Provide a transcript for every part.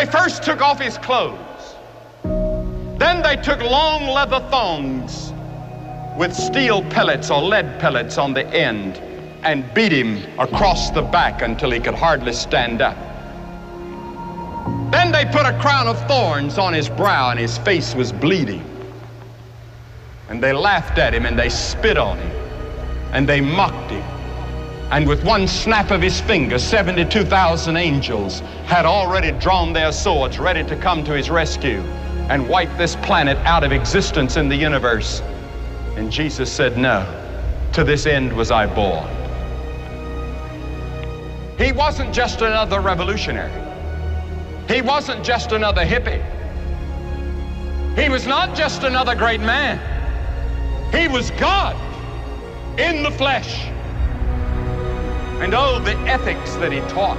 They first took off his clothes. Then they took long leather thongs with steel pellets or lead pellets on the end and beat him across the back until he could hardly stand up. Then they put a crown of thorns on his brow and his face was bleeding. And they laughed at him and they spit on him and they mocked him. And with one snap of his finger, 72,000 angels had already drawn their swords ready to come to his rescue and wipe this planet out of existence in the universe. And Jesus said, no, to this end was I born. He wasn't just another revolutionary. He wasn't just another hippie. He was not just another great man. He was God in the flesh. And oh, the ethics that he taught.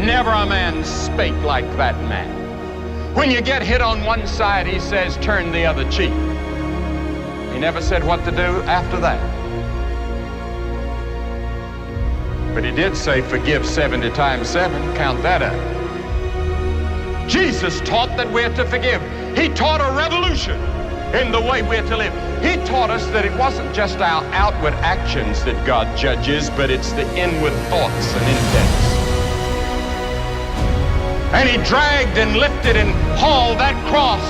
Never a man spake like that man. When you get hit on one side, he says, turn the other cheek. He never said what to do after that. But he did say, forgive 70 times 7, count that up. Jesus taught that we're to forgive. He taught a revolution in the way we're to live. He taught us that it wasn't just our outward actions that God judges, but it's the inward thoughts and intents. And he dragged and lifted and hauled that cross.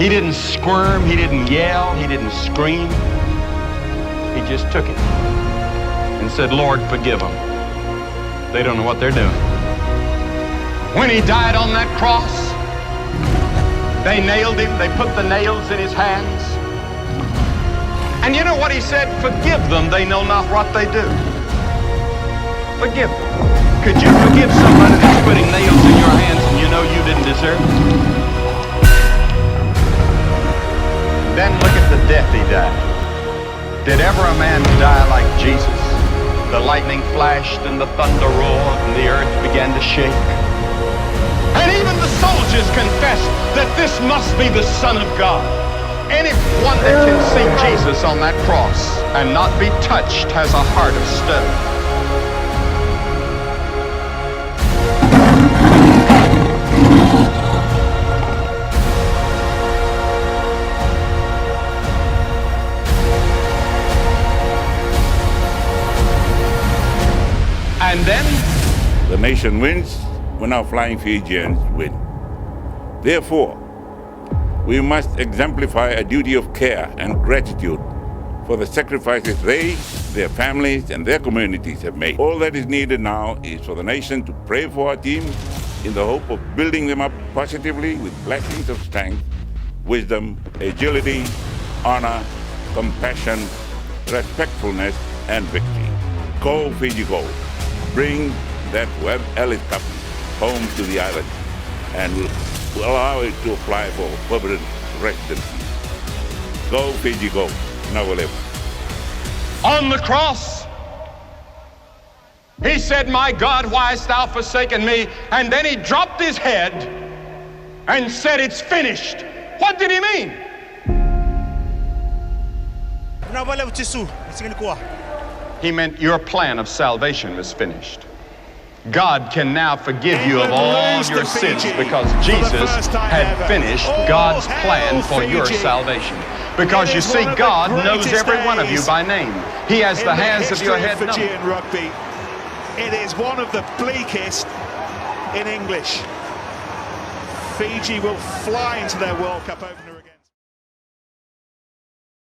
He didn't squirm, he didn't yell, he didn't scream. He just took it and said, Lord, forgive them. They don't know what they're doing. When he died on that cross, they nailed him, they put the nails in his hands. And you know what he said? Forgive them, they know not what they do. Forgive them. Could you forgive somebody that's putting nails in your hands and you know you didn't deserve it? Then look at the death he died. Did ever a man die like Jesus? The lightning flashed and the thunder roared and the earth began to shake. And even the soldiers confessed that this must be the Son of God. Anyone that can see Jesus on that cross and not be touched has a heart of stone. And then the nation wins when our flying Fijians win. Therefore, we must exemplify a duty of care and gratitude for the sacrifices they, their families, and their communities have made. All that is needed now is for the nation to pray for our team in the hope of building them up positively with blessings of strength, wisdom, agility, honor, compassion, respectfulness, and victory. Go, Fiji, go. Bring that Webb Ellis Cup home to the island and will allow it to apply for permanent residency. Go, Fiji, go. Never live. On the cross, he said, my God, why hast thou forsaken me? And then he dropped his head and said, it's finished. What did he mean? He meant your plan of salvation was finished. God can now forgive you of all your sins because Jesus had finished God's plan for your salvation. Because you see, God knows every one of you by name. He has the hairs of your head numbered. It is one of the bleakest in English. Fiji will fly into their World Cup opener.